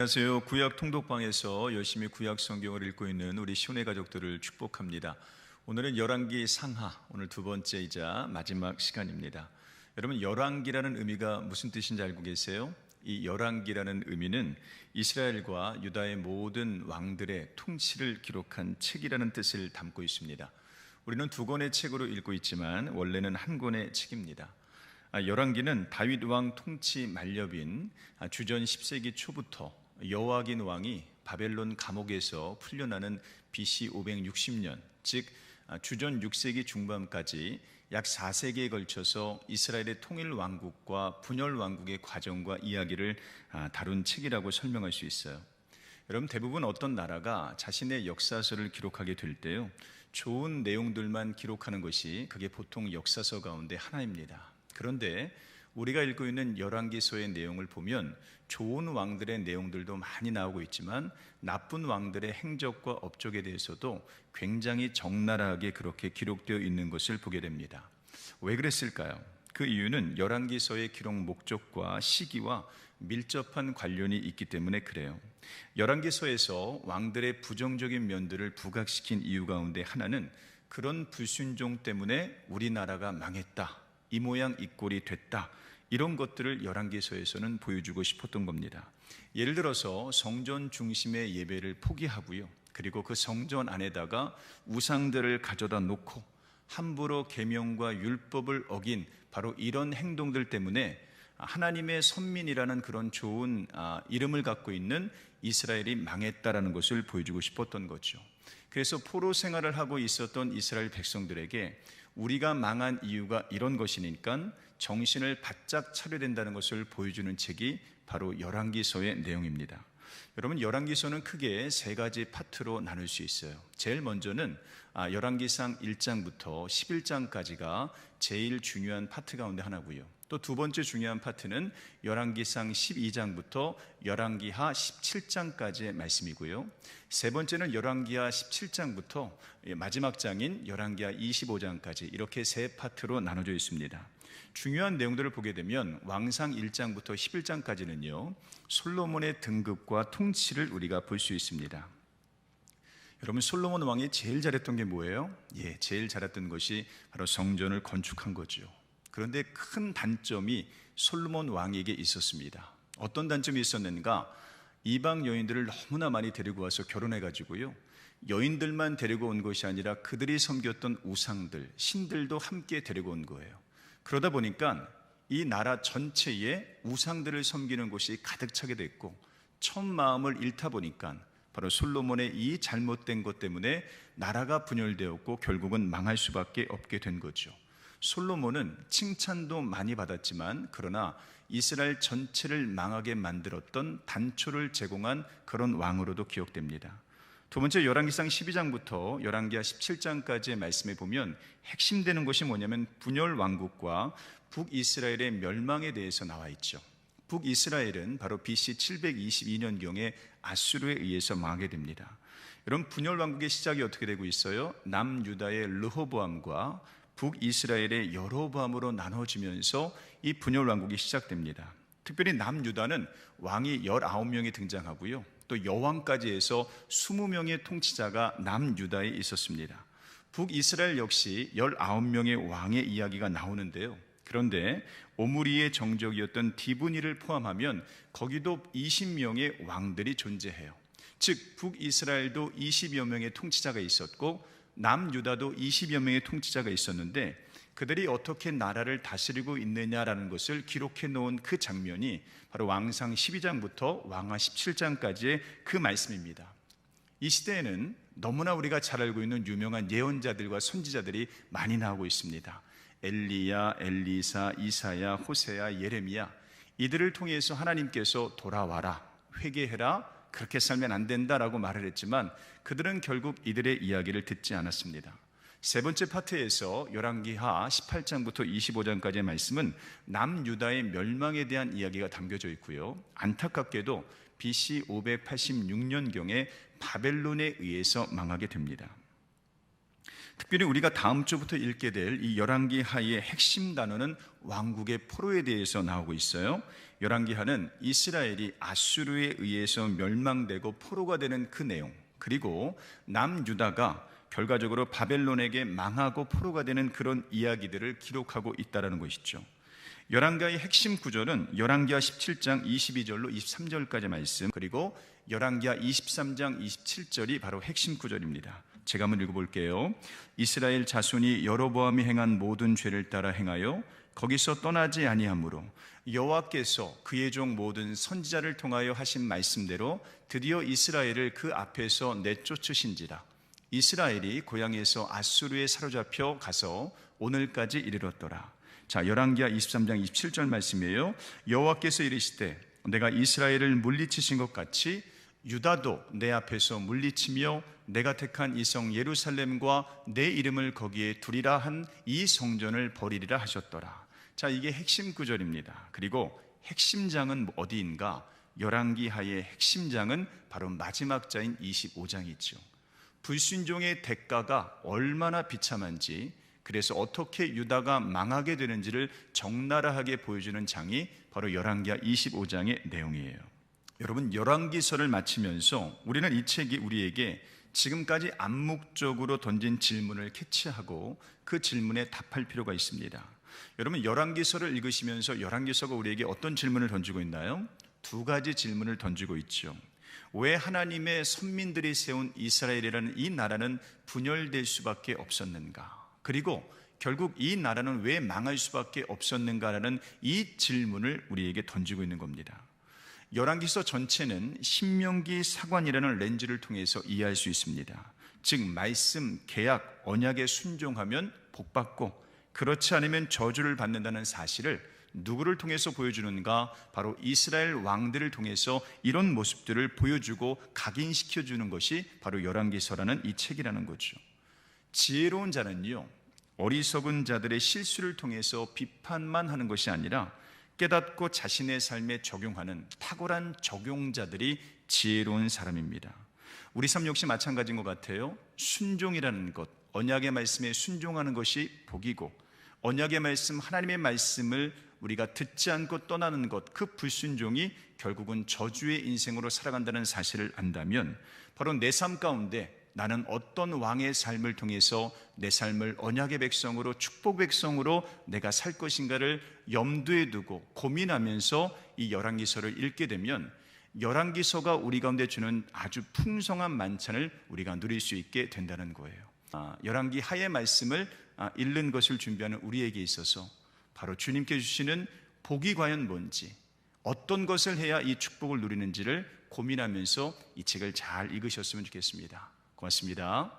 안녕하세요. 구약 통독방에서 열심히 구약 성경을 읽고 있는 우리 시온의 가족들을 축복합니다. 오늘은 열왕기 상하, 오늘 두 번째이자 마지막 시간입니다. 여러분, 열왕기라는 의미가 무슨 뜻인지 알고 계세요? 이 열왕기라는 의미는 이스라엘과 유다의 모든 왕들의 통치를 기록한 책이라는 뜻을 담고 있습니다. 우리는 두 권의 책으로 읽고 있지만 원래는 한 권의 책입니다. 열왕기는 다윗 왕 통치 만렙인 주전 10세기 초부터 여호와긴 왕이 바벨론 감옥에서 풀려나는 BC 560년, 즉 주전 6세기 중반까지 약 4세기에 걸쳐서 이스라엘의 통일 왕국과 분열 왕국의 과정과 이야기를 다룬 책이라고 설명할 수 있어요. 여러분, 대부분 어떤 나라가 자신의 역사서를 기록하게 될 때요, 좋은 내용들만 기록하는 것이 그게 보통 역사서 가운데 하나입니다. 그런데 우리가 읽고 있는 열왕기서의 내용을 보면 좋은 왕들의 내용들도 많이 나오고 있지만 나쁜 왕들의 행적과 업적에 대해서도 굉장히 적나라하게 그렇게 기록되어 있는 것을 보게 됩니다. 왜 그랬을까요? 그 이유는 열왕기서의 기록 목적과 시기와 밀접한 관련이 있기 때문에 그래요. 열왕기서에서 왕들의 부정적인 면들을 부각시킨 이유 가운데 하나는 그런 불순종 때문에 우리나라가 망했다, 이 모양 이 꼴이 됐다, 이런 것들을 열왕기서에서는 보여주고 싶었던 겁니다. 예를 들어서 성전 중심의 예배를 포기하고요, 그리고 그 성전 안에다가 우상들을 가져다 놓고 함부로 계명과 율법을 어긴 바로 이런 행동들 때문에 하나님의 선민이라는 그런 좋은 이름을 갖고 있는 이스라엘이 망했다라는 것을 보여주고 싶었던 거죠. 그래서 포로 생활을 하고 있었던 이스라엘 백성들에게 우리가 망한 이유가 이런 것이니까 정신을 바짝 차려야 된다는 것을 보여주는 책이 바로 열왕기서의 내용입니다. 여러분, 열왕기서는 크게 세 가지 파트로 나눌 수 있어요. 제일 먼저는 열왕기상 1장부터 11장까지가 제일 중요한 파트 가운데 하나고요. 또 두 번째 중요한 파트는 열왕기상 12장부터 열왕기하 17장까지의 말씀이고요. 세 번째는 열왕기하 17장부터 마지막 장인 열왕기하 25장까지, 이렇게 세 파트로 나눠져 있습니다. 중요한 내용들을 보게 되면 왕상 1장부터 11장까지는요, 솔로몬의 등극과 통치를 우리가 볼 수 있습니다. 여러분, 솔로몬 왕이 제일 잘했던 게 뭐예요? 제일 잘했던 것이 바로 성전을 건축한 거죠. 그런데 큰 단점이 솔로몬 왕에게 있었습니다. 어떤 단점이 있었는가? 이방 여인들을 너무나 많이 데리고 와서 결혼해가지고요, 여인들만 데리고 온 것이 아니라 그들이 섬겼던 우상들, 신들도 함께 데리고 온 거예요. 그러다 보니까 이 나라 전체에 우상들을 섬기는 곳이 가득 차게 됐고, 첫 마음을 잃다 보니까 바로 솔로몬의 이 잘못된 것 때문에 나라가 분열되었고 결국은 망할 수밖에 없게 된 거죠. 솔로몬은 칭찬도 많이 받았지만 그러나 이스라엘 전체를 망하게 만들었던 단초를 제공한 그런 왕으로도 기억됩니다. 두 번째, 열왕기상 12장부터 열왕기하 17장까지의 말씀에 보면 핵심되는 것이 뭐냐면 분열 왕국과 북이스라엘의 멸망에 대해서 나와 있죠. 북이스라엘은 바로 BC 722년경에 아수르에 의해서 망하게 됩니다. 여러분, 분열 왕국의 시작이 어떻게 되고 있어요? 남유다의 르호보암과 북이스라엘의 여로보암으로 나눠지면서 이 분열 왕국이 시작됩니다. 특별히 남유다는 왕이 19명이 등장하고요, 또 여왕까지 해서 20명의 통치자가 남유다에 있었습니다. 북이스라엘 역시 19명의 왕의 이야기가 나오는데요, 그런데 오므리의 정적이었던 디브니를 포함하면 거기도 20명의 왕들이 존재해요. 즉 북이스라엘도 20여 명의 통치자가 있었고 남유다도 20여 명의 통치자가 있었는데 그들이 어떻게 나라를 다스리고 있느냐라는 것을 기록해 놓은 그 장면이 바로 왕상 12장부터 왕하 17장까지의 그 말씀입니다. 이 시대에는 너무나 우리가 잘 알고 있는 유명한 예언자들과 선지자들이 많이 나오고 있습니다. 엘리야, 엘리사, 이사야, 호세야, 예레미야, 이들을 통해서 하나님께서 돌아와라, 회개해라, 그렇게 살면 안 된다라고 말을 했지만 그들은 결국 이들의 이야기를 듣지 않았습니다. 세 번째 파트에서 열왕기하 18장부터 25장까지의 말씀은 남유다의 멸망에 대한 이야기가 담겨져 있고요, 안타깝게도 BC 586년경에 바벨론에 의해서 망하게 됩니다. 특별히 우리가 다음 주부터 읽게 될 이 열왕기 하의 핵심 단어는 왕국의 포로에 대해서 나오고 있어요. 열왕기 하는 이스라엘이 아수르에 의해서 멸망되고 포로가 되는 그 내용, 그리고 남유다가 결과적으로 바벨론에게 망하고 포로가 되는 그런 이야기들을 기록하고 있다는 것이죠. 열왕기의 핵심 구절은 열왕기하 17장 22절로 23절까지 말씀, 그리고 열왕기하 23장 27절이 바로 핵심 구절입니다. 제가 한번 읽어볼게요. 이스라엘 자손이 여로보암이 행한 모든 죄를 따라 행하여 거기서 떠나지 아니하므로 여호와께서 그의 종 모든 선지자를 통하여 하신 말씀대로 드디어 이스라엘을 그 앞에서 내쫓으신지라. 이스라엘이 고향에서 아수르에 사로잡혀 가서 오늘까지 이르렀더라. 자, 열왕기하 23장 27절 말씀이에요. 여호와께서 이르시되 내가 이스라엘을 물리치신 것 같이 유다도 내 앞에서 물리치며 내가 택한 이 성 예루살렘과 내 이름을 거기에 두리라 한 이 성전을 버리리라 하셨더라. 자, 이게 핵심 구절입니다. 그리고 핵심장은 어디인가? 열왕기하의 핵심장은 바로 마지막 자인 25장이죠. 불순종의 대가가 얼마나 비참한지, 그래서 어떻게 유다가 망하게 되는지를 적나라하게 보여주는 장이 바로 열왕기하 25장의 내용이에요. 여러분, 열왕기서를 마치면서 우리는 이 책이 우리에게 지금까지 암묵적으로 던진 질문을 캐치하고 그 질문에 답할 필요가 있습니다. 여러분, 열왕기서를 읽으시면서 열왕기서가 우리에게 어떤 질문을 던지고 있나요? 두 가지 질문을 던지고 있죠. 왜 하나님의 선민들이 세운 이스라엘이라는 이 나라는 분열될 수밖에 없었는가? 그리고 결국 이 나라는 왜 망할 수밖에 없었는가라는 이 질문을 우리에게 던지고 있는 겁니다. 열왕기서 전체는 신명기 사관이라는 렌즈를 통해서 이해할 수 있습니다. 즉 말씀, 계약, 언약에 순종하면 복받고 그렇지 않으면 저주를 받는다는 사실을 누구를 통해서 보여주는가? 바로 이스라엘 왕들을 통해서 이런 모습들을 보여주고 각인시켜주는 것이 바로 열왕기서라는 이 책이라는 거죠. 지혜로운 자는요, 어리석은 자들의 실수를 통해서 비판만 하는 것이 아니라 깨닫고 자신의 삶에 적용하는 탁월한 적용자들이 지혜로운 사람입니다. 우리 삶 역시 마찬가지인 것 같아요. 순종이라는 것, 언약의 말씀에 순종하는 것이 복이고, 언약의 말씀, 하나님의 말씀을 우리가 듣지 않고 떠나는 것, 그 불순종이 결국은 저주의 인생으로 살아간다는 사실을 안다면, 바로 내 삶 가운데 나는 어떤 왕의 삶을 통해서 내 삶을 언약의 백성으로, 축복 백성으로 내가 살 것인가를 염두에 두고 고민하면서 이 열왕기서를 읽게 되면 열왕기서가 우리 가운데 주는 아주 풍성한 만찬을 우리가 누릴 수 있게 된다는 거예요. 열왕기 하의 말씀을 읽는 것을 준비하는 우리에게 있어서 바로 주님께 주시는 복이 과연 뭔지, 어떤 것을 해야 이 축복을 누리는지를 고민하면서 이 책을 잘 읽으셨으면 좋겠습니다. 고맙습니다.